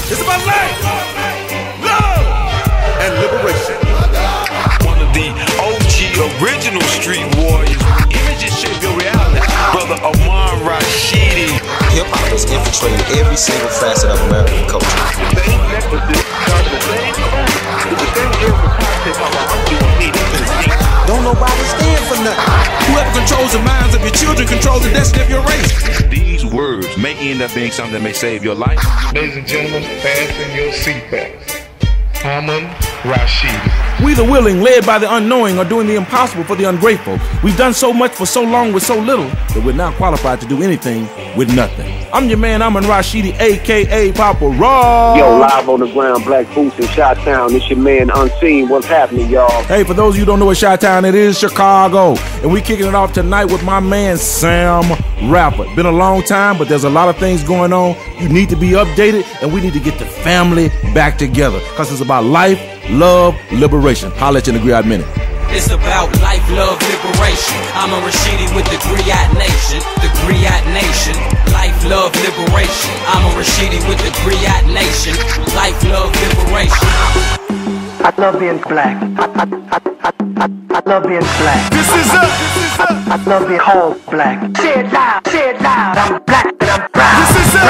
It's about life, love, and liberation. One of the OG original street warriors. Images shape your reality. Brother Amon Rashidi. Hip-hop has infiltrated every single facet of American culture. The same necklaces are the same time. The same lyrical content of I'm doing me. Don't nobody stand for nothing. Whoever controls the minds of your children controls the destiny of your race. These words may end up being something that may save your life. Ladies and gentlemen, fasten your seatbelts. Amon Rashidi. We the willing, led by the unknowing, are doing the impossible for the ungrateful. We've done so much for so long with so little that we're now qualified to do anything with nothing. I'm your man, Amon Rashidi, a.k.a. Papa Raw. Yo, live on the ground, Black Boots in Chi-Town. It's your man, Unseen. What's happening, y'all? Hey, for those of you who don't know what Chi-Town it is, Chicago. And we kicking it off tonight with my man, Sam Radford. Been a long time, but there's a lot of things going on. You need to be updated, and we need to get the family back together. Because it's about life, love, liberation. Holla at you in the Griot Minute. It's about life, love, liberation. Amon Rashidi with the Griot Nation. The Griot Nation. Life, love, liberation. Amon Rashidi with the Griot Nation. Life, love, liberation. I love being black. I love being black. This is up. I love being whole black. Say it loud, I'm black and I'm proud. This is up.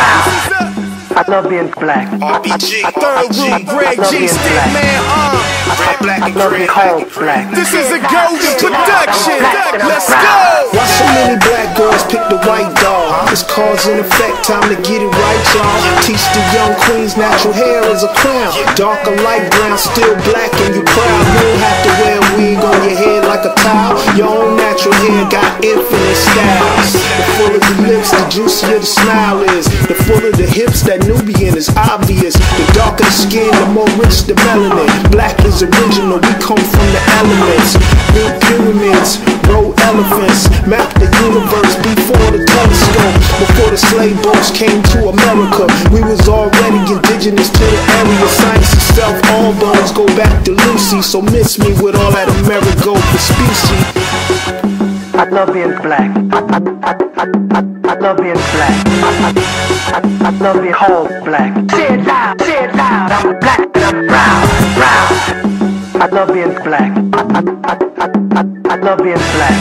I love being black. RBG. Third room, Greg G, Stick Man, Red, black, I and love green. being whole black. This is a golden production. Let's go. Why so many black girls pick the white dog? It's cause and effect, time to get it right, y'all. Teach the young queens natural hair is a crown. Dark or light brown, still black and you proud. You don't have to wear a wig on your head like a towel. Your own natural hair got infinite styles. The fuller the lips, the juicier the smile is. The fuller the hips, that Nubian is obvious. The darker the skin, the more rich the melanin. Black is original, we come from the elements. Build pyramids, roll elephants. Map the universe before the telescope. Before the slave boats came to America, we was already indigenous to the area. Science itself, all bones go back to Lucy. So miss me with all that Amerigo Vespucci. I love being black. I love being black. I love being whole black. Say it loud, I'm black and I'm proud. I love being black. I love being black.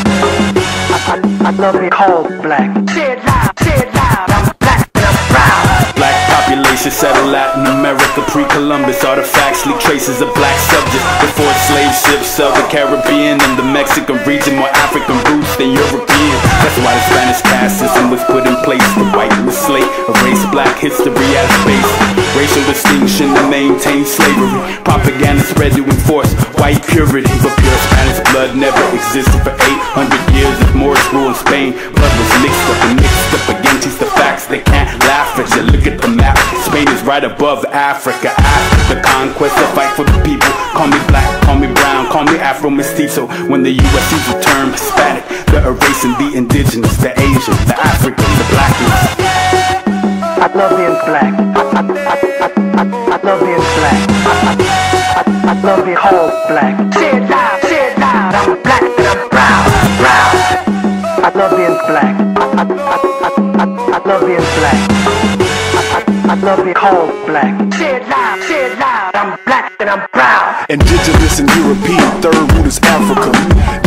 I love being whole black. Say it loud, I'm black and I'm proud. Black population settled Latin America, pre-Columbus. Artifacts leave traces of black subjects. Before slave ships of the Caribbean and the Mexican region, more African roots than European. That's why the Spanish caste system was put in place. The white slate erased black history as base. Racial distinction to maintain slavery. Propaganda spread to enforce white purity. But pure Spanish blood never existed for 800 years. If Moorish rule in Spain, blood was mixed up again. Teach the facts, they can't laugh at you. Look at the map, Spain is right above Africa. After the conquest, the fight for the people. Call me black, call me brown, call me Afro-Mestizo. When the U.S. used the term Hispanic, they're erasing the indigenous, the Asian, the African, the blackness. I love being black. I love being black. I love being whole black. Say it loud, I'm black and I'm proud. I love being black. I love being black. I love being whole black. Say it loud, I'm black and I'm proud. Indigenous and European, third root is Africa.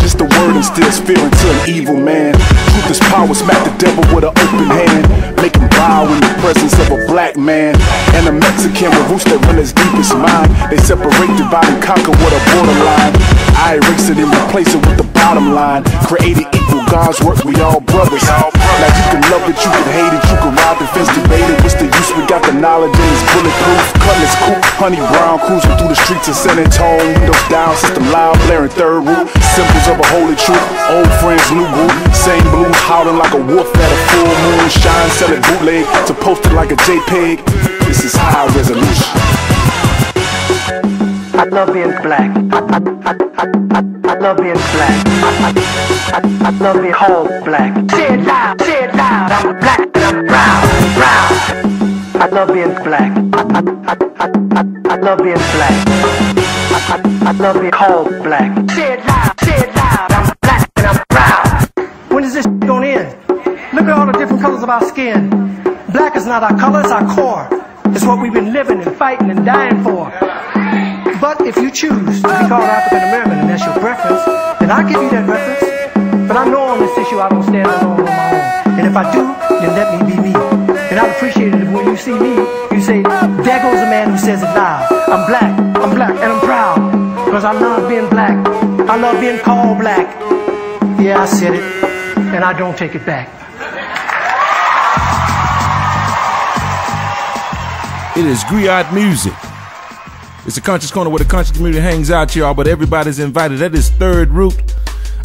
Just a word instills fear into an evil man. Truth is power, smack the devil with an open hand. Make him bow in the presence of a black man. And a Mexican with roots that run as deep as mine. They separate, divide and conquer with a borderline. I erase it and replace it with the bottom line. Created equal, God's work, we all brothers. Now you can love it, you can hate it, you can ride the fence, debate it. What's the use? We got the knowledge and it's bulletproof. Cutlass coupe, honey brown, cruising through the streets of San Antonio. Windows down, system loud, blaring third root. Symbols of a holy truth, old friends, new group. Same blues, howling like a wolf at a full moon. Shine, sell it bootleg, to post it like a JPEG. This is high resolution. I love being black. I love being black. I love being whole black. Say it loud, I'm black and I'm proud. I love being black. I love being black. I love being whole black. Say it loud, I'm black and I'm proud. When is this gonna end? Look at all the different colors of our skin. Black is not our color, it's our core. It's what we've been living and fighting and dying for. But if you choose to be called African American and that's your preference, then I'll give you that reference. But I know on this issue I don't stand alone on my own. And if I do, then let me be me. And I'd appreciate it if when you see me, you say, there goes a man who says it loud. I'm black, and I'm proud. Because I love being black. I love being called black. Yeah, I said it, and I don't take it back. It is Griot music. It's a conscious corner where the conscious community hangs out, y'all, but everybody's invited. That is Third Root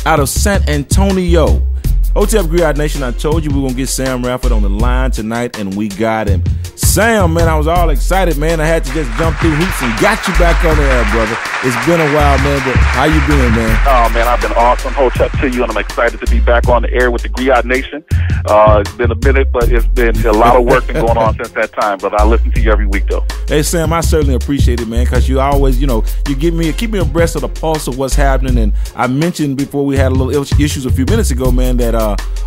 out of San Antonio. Hotel Griot Nation, I told you we were going to get Sam Radford on the line tonight, and we got him. Sam, man, I was all excited, man. I had to just jump through hoops and got you back on the air, brother. It's been a while, man, but how you been, man? Oh, man, I've been awesome. Hotep to you, and I'm excited to be back on the air with the Griot Nation. It's been a minute, but it's been a lot of work been going on since that time, but I listen to you every week, though. Hey, Sam, I certainly appreciate it, man, because you always, you keep me abreast of the pulse of what's happening, and I mentioned before we had a little issues a few minutes ago, man, that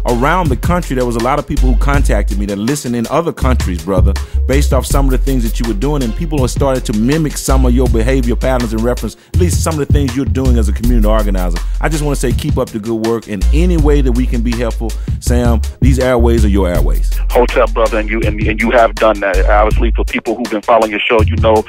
around the country, there was a lot of people who contacted me that listen in other countries, brother, based off some of the things that you were doing, and people have started to mimic some of your behavior patterns and reference, at least some of the things you're doing as a community organizer. I just want to say keep up the good work in any way that we can be helpful. Sam, these airways are your airways. Hotep, brother, and you have done that. Obviously, for people who've been following your show, you know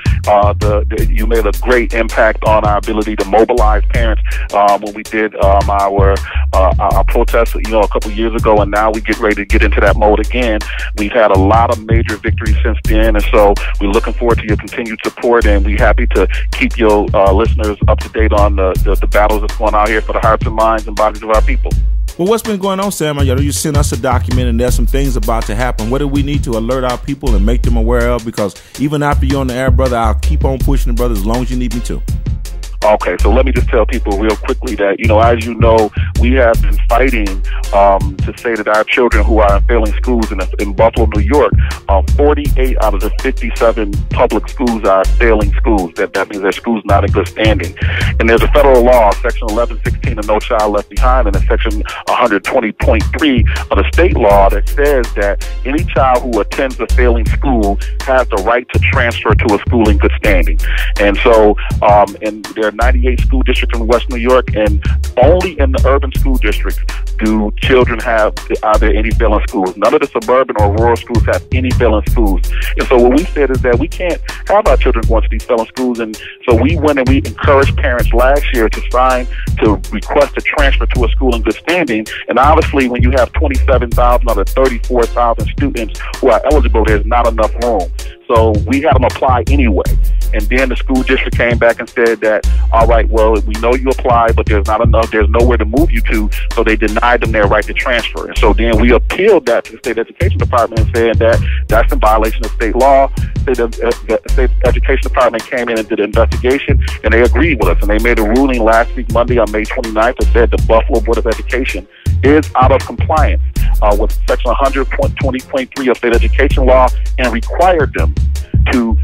you made a great impact on our ability to mobilize parents when we did our protest, a couple years ago, and now we get ready to get into that mode again. We've had a lot of major victories since then, and so we're looking forward to your continued support, and we're happy to keep your listeners up to date on the battles that's going out here for the hearts and minds and bodies of our people. Well, what's been going on, Sam? You sent us a document, and there's some things about to happen. What do we need to alert our people and make them aware of? Because even after you're on the air, brother, I'll keep on pushing it, brother, as long as you need me to. Okay, so let me just tell people real quickly that, as you know, we have been fighting to say that our children who are in failing schools in Buffalo, New York, 48 out of the 57 public schools are failing schools. That means their schools not in good standing. And there's a federal law, Section 1116 of No Child Left Behind, and Section 120.3 of the state law that says that any child who attends a failing school has the right to transfer to a school in good standing. And so, there are 98 school districts in West New York, and only in the urban school districts do children are there any failing schools. None of the suburban or rural schools have any failing schools. And so what we said is that we can't have our children going to these failing schools, and so we went and we encouraged parents last year to request a transfer to a school in good standing. And obviously when you have 27,000 out of 34,000 students who are eligible, there's not enough room. So we had them apply anyway. And then the school district came back and said that, all right, well, we know you applied, but there's not enough, there's nowhere to move you to, so they denied them their right to transfer. And so then we appealed that to the state education department and said that that's in violation of state law. The state education department came in and did an investigation, and they agreed with us. And they made a ruling last week, Monday, on May 29th, that said the Buffalo Board of Education is out of compliance with Section 120.3 of state education law and required them to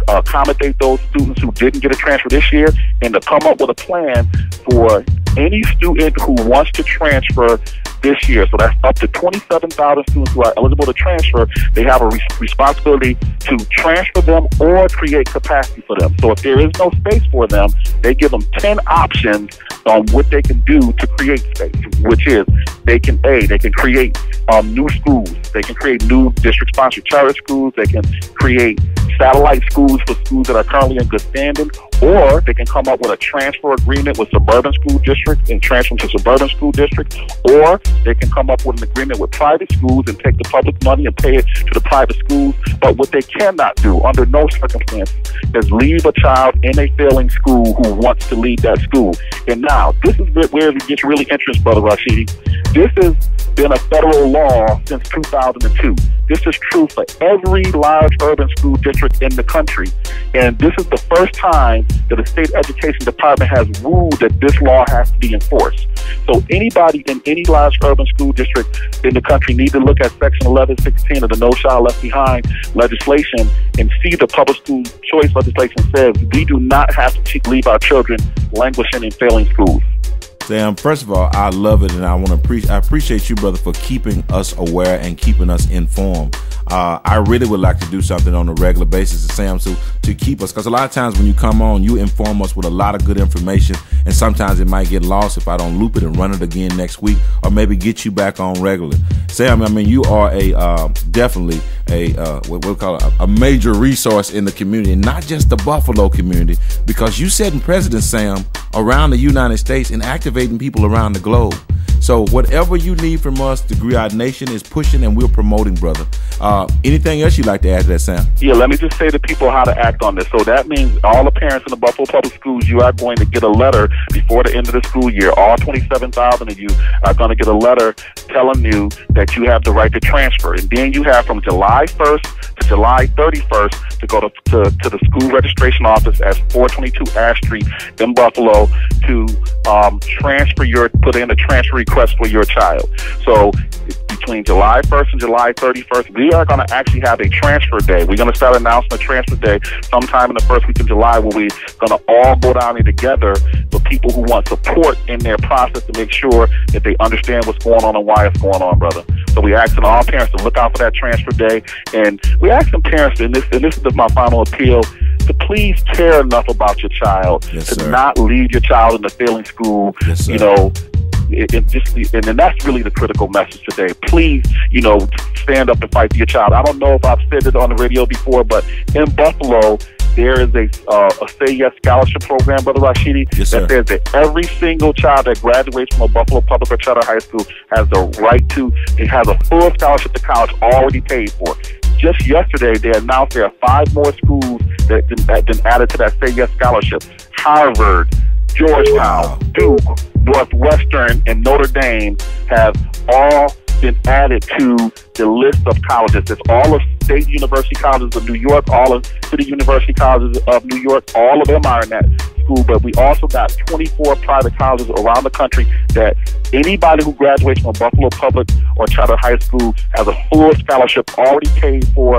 accommodate those students who didn't get a transfer this year, and to come up with a plan for any student who wants to transfer this year. So that's up to 27,000 students who are eligible to transfer. They have a responsibility to transfer them or create capacity for them. So if there is no space for them, they give them 10 options on what they can do to create space, which is they can create new schools. They can create new district-sponsored charter schools. They can create satellite schools for schools that are currently in good standing, or they can come up with a transfer agreement with suburban school districts and transfer them to suburban school districts, or they can come up with an agreement with private schools and take the public money and pay it to the private schools. But what they cannot do under no circumstances is leave a child in a failing school who wants to leave that school. And now, this is where it gets really interesting, Brother Rashidi. This has been a federal law since 2002. This is true for every large urban school district in the country. And this is the first time that the state education department has ruled that this law has to be enforced. So anybody in any large urban school district in the country need to look at Section 1116 of the No Child Left Behind legislation and see the public school choice legislation says we do not have to leave our children languishing in failing schools. Sam, first of all, I love it, and I appreciate you, brother, for keeping us aware and keeping us informed. I really would like to do something on a regular basis, Sam, to keep us, because a lot of times when you come on, you inform us with a lot of good information, and sometimes it might get lost if I don't loop it and run it again next week, or maybe get you back on regularly. Sam, I mean, you are definitely what we call a major resource in the community, not just the Buffalo community, because you setting precedent, Sam, around the United States and activating people around the globe. So whatever you need from us, the Griot Nation is pushing and we're promoting, brother. Anything else you'd like to add to that, Sam? Yeah, let me just say to people how to act on this. So that means all the parents in the Buffalo Public Schools, you are going to get a letter before the end of the school year. All 27,000 of you are going to get a letter telling you that you have the right to transfer. And then you have from July 1st to July 31st to go to the school registration office at 422 Ash Street in Buffalo to put in a transfer request for your child. So between July 1st and July 31st, we are going to actually have a transfer day. We're going to start announcing a transfer day sometime in the first week of July, where we're going to all go down there together for people who want support in their process to make sure that they understand what's going on and why it's going on, brother. So we're asking all parents to look out for that transfer day, and we're asking parents, and this is my final appeal, to please care enough about your child to not leave your child in the failing school. Yes, you know, and that's really the critical message today. Please, stand up and fight for your child. I don't know if I've said it on the radio before, but in Buffalo, there is a Say Yes scholarship program, Brother Rashidi, that says that every single child that graduates from a Buffalo public or charter high school has the right to, it has a full scholarship to college already paid for. Just yesterday, they announced there are 5 more schools that have been added to that Say Yes scholarship. Harvard, Georgetown, Duke, Northwestern, and Notre Dame have all been added to the list of colleges. It's all of state university colleges of New York, all of city university colleges of New York, all of them are in that school, but we also got 24 private colleges around the country that anybody who graduates from Buffalo Public or Charter High School has a full scholarship already paid for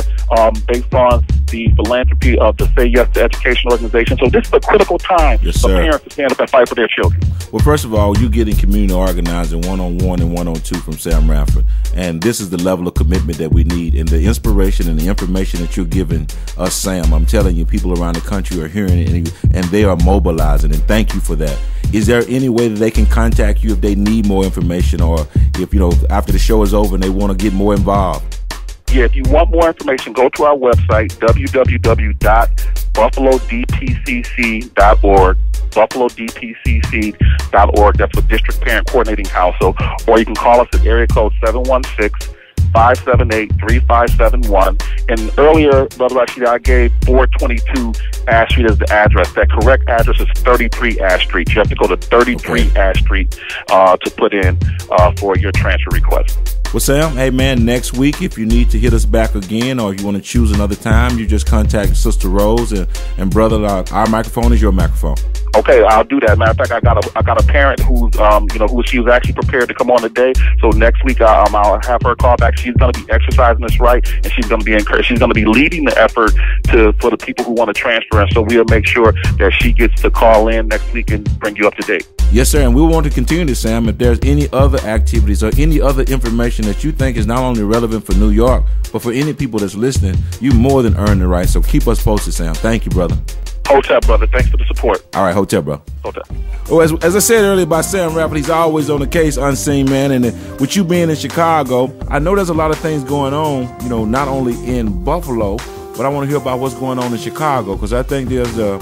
based on the philanthropy of the Say Yes to Education organization. So this is a critical time for parents to stand up and fight for their children. Well, first of all, you're getting community organizing one-on-one and one-on-two from Sam Radford. And this is the level of commitment that we need, and the inspiration and the information that you're giving us, Sam. I'm telling you, people around the country are hearing it, and they are mobilizing, and thank you for that. Is there any way that they can contact you if they need more information, or if, after the show is over and they want to get more involved? Yeah, if you want more information, go to our website, www.buffalodpcc.org. BuffaloDPCC.org. That's for District Parent Coordinating Council. Or you can call us at area code 716-578-3571. And earlier, Brother Rashidi, I gave 422 Ash Street as the address. That correct address is 33 Ash Street. You have to go to 33 Ash Street to put in for your transfer request. Well, Sam, hey, man, next week, if you need to hit us back again, or if you want to choose another time, you just contact Sister Rose, and brother, our microphone is your microphone. Okay, I'll do that. Matter of fact, I got a parent who's she was actually prepared to come on today. So next week, I'll have her call back. She's going to be exercising this right, and she's going to be encouraged. She's going to be leading the effort for the people who want to transfer. And so we'll make sure that she gets to call in next week and bring you up to date. Yes, sir. And we want to continue this, Sam. If there's any other activities or any other information that you think is not only relevant for New York, but for any people that's listening, you more than earn the right. So keep us posted, Sam. Thank you, brother. Hotel, brother. Thanks for the support. All right, hotel, bro. Hotel. Well, as I said earlier about Sam Radford, he's always on the case, unseen, man. And with you being in Chicago, I know there's a lot of things going on, not only in Buffalo, but I want to hear about what's going on in Chicago, because I think there's the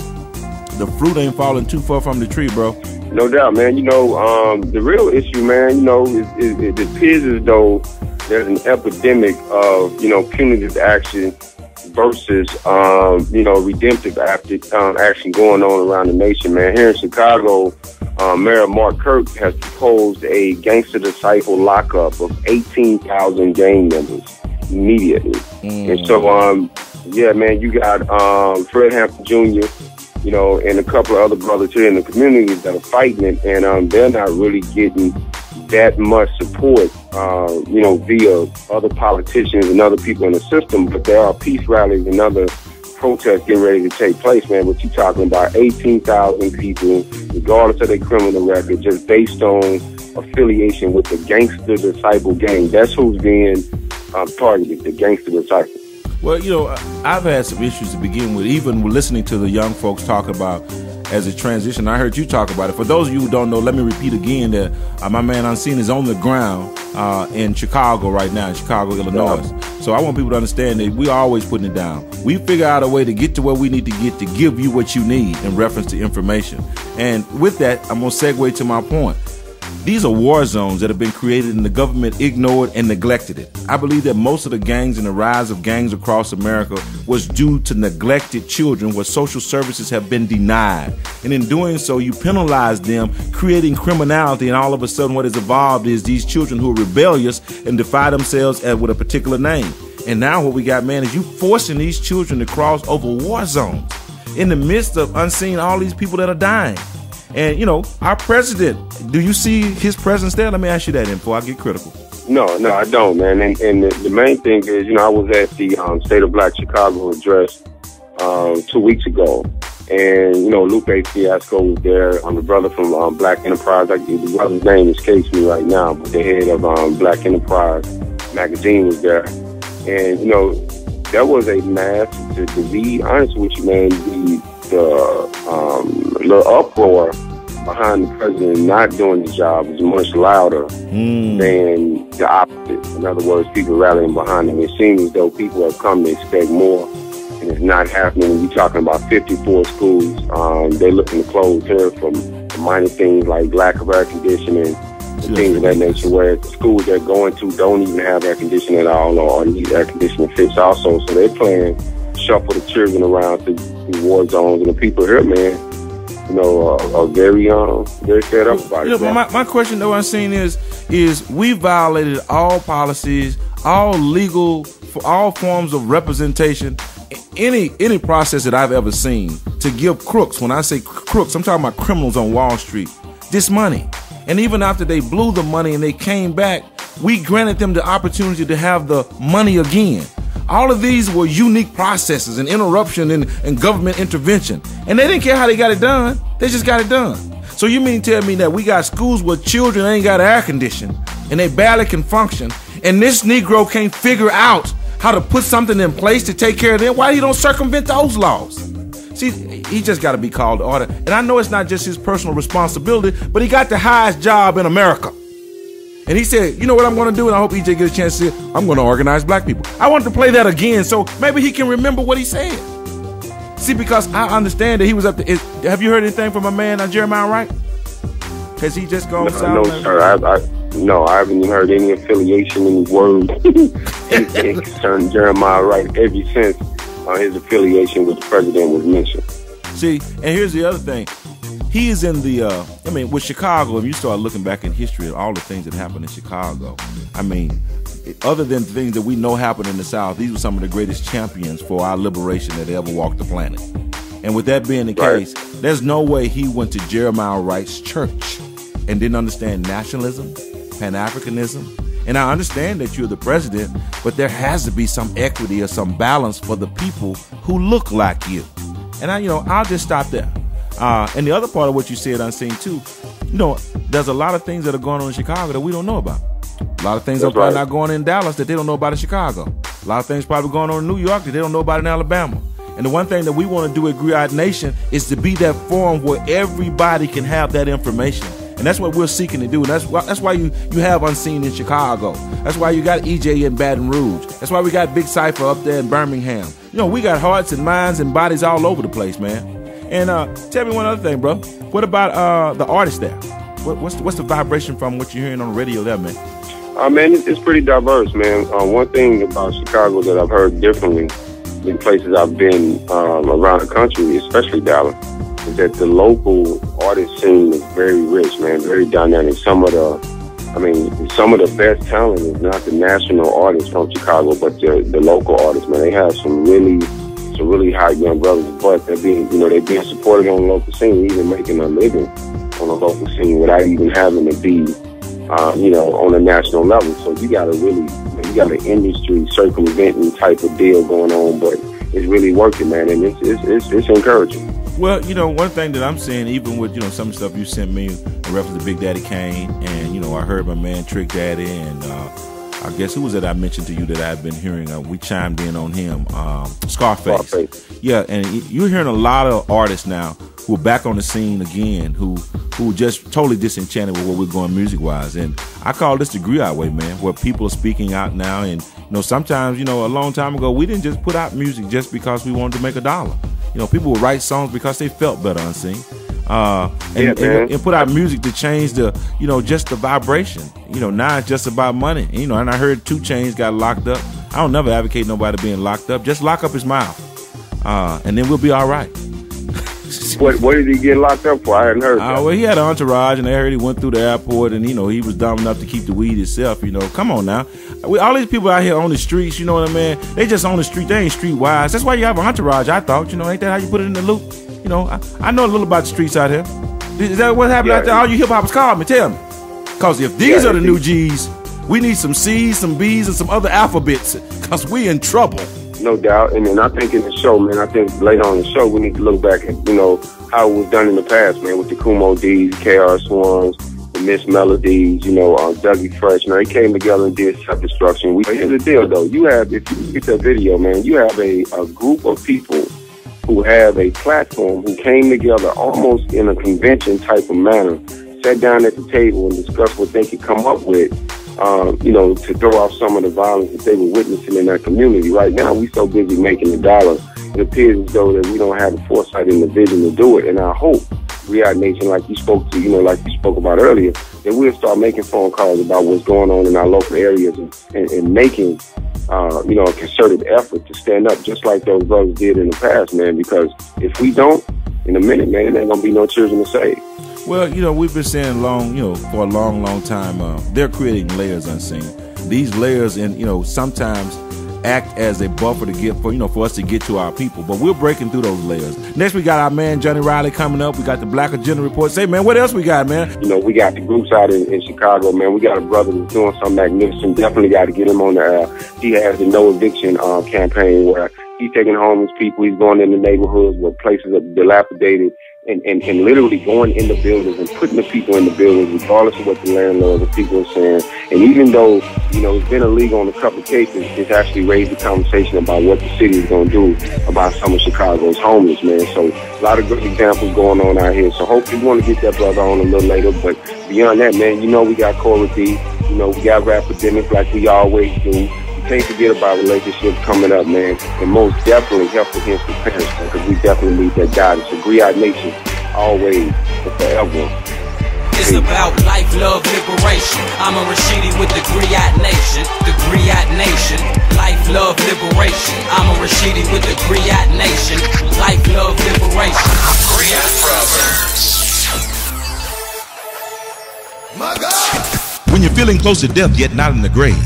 fruit ain't falling too far from the tree, bro. No doubt, man. The real issue, man, it appears as though there's an epidemic of, punitive action versus, redemptive action going on around the nation, man. Here in Chicago, Mayor Mark Kirk has proposed a gangster disciple lockup of 18,000 gang members immediately. And so, man, you got Fred Hampton Jr., and a couple of other brothers here in the community that are fighting it, and they're not really getting that much support, via other politicians and other people in the system. But there are peace rallies and other protest getting ready to take place, man. But you're talking about 18,000 people, regardless of their criminal record, just based on affiliation with the Gangster Disciple gang. That's who's being targeted, the Gangster Disciple. Well, you know, I've had some issues to begin with, even with listening to the young folks talk about as a transition. I heard you talk about it. For those of you who don't know, let me repeat again that my man Unseen is on the ground in Chicago right now, in Chicago, Illinois. So I want people to understand that we're always putting it down. We figure out a way to get to where we need to get to give you what you need in reference to information. And with that, I'm going to segue to my point. These are war zones that have been created and the government ignored and neglected it. I believe that most of the gangs and the rise of gangs across America was due to neglected children where social services have been denied. And in doing so, you penalize them, creating criminality, and all of a sudden what has evolved is these children who are rebellious and defy themselves with a particular name. And now what we got, man, is you forcing these children to cross over war zones in the midst of Unseen, all these people that are dying. And, you know, our president, do you see his presence there? Let me ask you that before I get critical. No, I don't, man. And the main thing is, you know, I was at the State of Black Chicago address 2 weeks ago. And, you know, Lupe Fiasco was there. The brother from Black Enterprise. The brother's name escapes me right now, but the head of Black Enterprise magazine was there. And, you know, there was a mass, to be honest with you, man, the little uproar behind the president not doing the job is much louder than the opposite. In other words, people rallying behind him. It seems as though people have come to expect more, and it's not happening. When you're talking about 54 schools, they're looking to close here from minor things like lack of air conditioning and things of that nature, where the schools they're going to don't even have air conditioning at all or need air conditioning fixed also. So they're playing shuffle the children around through war zones, and the people here, man, you know, are very fed up about it. My question, though, I'm saying is we violated all policies, all legal, for all forms of representation, any process that I've ever seen to give crooks. When I say crooks, I'm talking about criminals on Wall Street, this money. And even after they blew the money and they came back, we granted them the opportunity to have the money again. All of these were unique processes and interruption and government intervention. And they didn't care how they got it done. They just got it done. So you mean to tell me that we got schools where children ain't got air conditioning and they barely can function, and this Negro can't figure out how to put something in place to take care of them? Why you don't circumvent those laws? See, he just got to be called to order. And I know it's not just his personal responsibility, but he got the highest job in America. And he said, you know what I'm going to do? And I hope EJ gets a chance to see it. I'm going to organize black people. I want to play that again so maybe he can remember what he said. See, because I understand that he was up to... Have you heard anything from my man Jeremiah Wright? Has he just gone south? No, sir. No, I haven't heard any affiliation, any words, anything concerning Jeremiah Wright ever since his affiliation with the president was mentioned. See, and here's the other thing. He is in the, with Chicago, if you start looking back in history at all the things that happened in Chicago, other than things that we know happened in the South, these were some of the greatest champions for our liberation that ever walked the planet. And with that being the case, there's no way he went to Jeremiah Wright's church and didn't understand nationalism, Pan-Africanism. And I understand that you're the president, but there has to be some equity or some balance for the people who look like you. And I'll just stop there. And the other part of what you said, Unseen, too, there's a lot of things that are going on in Chicago that we don't know about. A lot of things are probably not going on in Dallas that they don't know about in Chicago. A lot of things probably going on in New York that they don't know about in Alabama. And the one thing that we want to do at Griot Nation is to be that forum where everybody can have that information. And that's what we're seeking to do. And that's why you have Unseen in Chicago. That's why you got EJ in Baton Rouge. That's why we got Big Cypher up there in Birmingham. We got hearts and minds and bodies all over the place, man. And tell me one other thing, bro. What about the artists there? What's the vibration from what you're hearing on the radio there, man? Man, it's pretty diverse, man. One thing about Chicago that I've heard differently in places I've been around the country, especially Dallas, is that the local artist scene is very rich, man, very dynamic. Some of the best talent is not the national artists from Chicago, but the local artists, man. They have some really high young brothers, but they're being supported on the local scene, even making a living on the local scene without even having to be, on a national level. So you got an industry circumventing type of deal going on, but is really working, man, and it's encouraging. Well, you know, one thing that I'm seeing, even with, you know, some stuff you sent me in reference to Big Daddy Kane, and, you know, I heard my man Trick Daddy, and I guess who was it I mentioned to you that I've been hearing? We chimed in on him, Scarface. Yeah, and you're hearing a lot of artists now who are back on the scene again, who just totally disenchanted with where we're going music-wise. And I call this the Griot way, man, where people are speaking out now. And, you know, sometimes, you know, a long time ago, we didn't just put out music just because we wanted to make $1. You know, people would write songs because they felt better unseen. And put out music to change the, you know, just the vibration. You know, now it's just about money. You know, and I heard 2 Chainz got locked up. I don't never advocate nobody being locked up. Just lock up his mouth, and then we'll be all right. What did he get locked up for? I hadn't heard that. Well, he had an entourage, and I heard he went through the airport, and, you know, he was dumb enough to keep the weed himself. You know, come on now. All these people out here on the streets, you know what I mean? They just on the street. They ain't street-wise. That's why you have an entourage, I thought. You know, ain't that how you put it in the loop? You know, I know a little about the streets out here. Is that what happened out there? All you hip-hoppers call me. Tell me. Because if these are the new G's, we need some C's, some B's, and some other alphabets, because we in trouble. No doubt. And then I think in the show, man, I think later on in the show, we need to look back at, you know, how it was done in the past, man, with the Kumo D's, KR Swans, the Miss Melodies, you know, Dougie Fresh. Now, they came together and did self-destruction. Here's the deal, though. You have, if you get that video, man, you have a group of people who have a platform who came together almost in a convention type of manner, sat down at the table and discussed what they could come up with, you know, to throw off some of the violence that they were witnessing in that community. Right now, we so busy making the dollar, it appears as though that we don't have the foresight and the vision to do it. And I hope Griot Nation, like you spoke to, you know, like you spoke about earlier, that we'll start making phone calls about what's going on in our local areas and making, you know, a concerted effort to stand up just like those brothers did in the past, man, because if we don't, in a minute, man, there ain't gonna be no children to save. Well, you know, we've been saying for a long time, they're creating layers unseen. These layers, and, you know, sometimes act as a buffer to get for us to get to our people. But we're breaking through those layers. Next, we got our man Johnny Riley coming up. We got the Black Agenda Report. Say, man, what else we got, man? You know, we got the groups out in Chicago, man. We got a brother who's doing something magnificent. Definitely got to get him on the he has the No Eviction campaign where he's taking homeless people. He's going in the neighborhoods where places are dilapidated. And literally going in the buildings and putting the people in the buildings, regardless of what the landlords or people are saying. And even though, you know, it's been illegal on a couple of cases, it's actually raised the conversation about what the city is going to do about some of Chicago's homeless, man. So a lot of good examples going on out here. So hopefully we want to get that brother on a little later. But beyond that, man, you know, we got Cora D. You know, we got Rapidemic like we always do. Can't forget about relationships coming up, man, and most definitely help against the parents, because we definitely need that guidance. So Griot Nation, always and forever. It's about life, love, liberation. Amon Rashidi with the Griot Nation, the Griot Nation. Life, love, liberation. Amon Rashidi with the Griot Nation, life, love, liberation. Griot Brothers. My God. When you're feeling close to death yet not in the grave.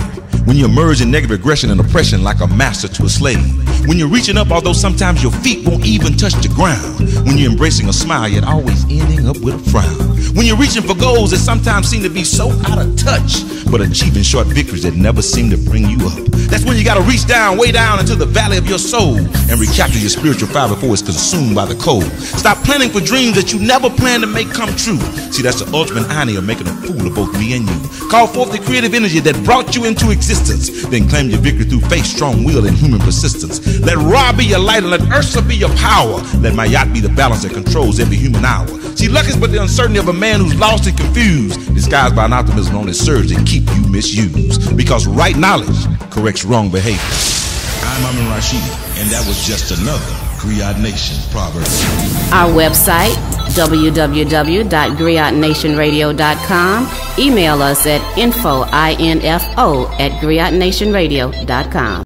When you emerge in negative aggression and oppression like a master to a slave. When you're reaching up, although sometimes your feet won't even touch the ground. When you're embracing a smile, yet always ending up with a frown. When you're reaching for goals that sometimes seem to be so out of touch, but achieving short victories that never seem to bring you up. That's when you gotta reach down, way down into the valley of your soul and recapture your spiritual fire before it's consumed by the cold. Stop planning for dreams that you never planned to make come true. See, that's the ultimate irony of making a fool of both me and you. Call forth the creative energy that brought you into existence. Then claim your victory through faith, strong will, and human persistence. Let Ra be your light and let Ursa be your power. Let Mayat be the balance that controls every human hour. See, luck is but the uncertainty of a man who's lost and confused, disguised by an optimism on his surge that keep you misused. Because right knowledge corrects wrong behavior. I'm Amon Rashidi, and that was just another Griot Nation Proverb. Our website, www.griotnationradio.com. Email us at info@griotnationradio.com.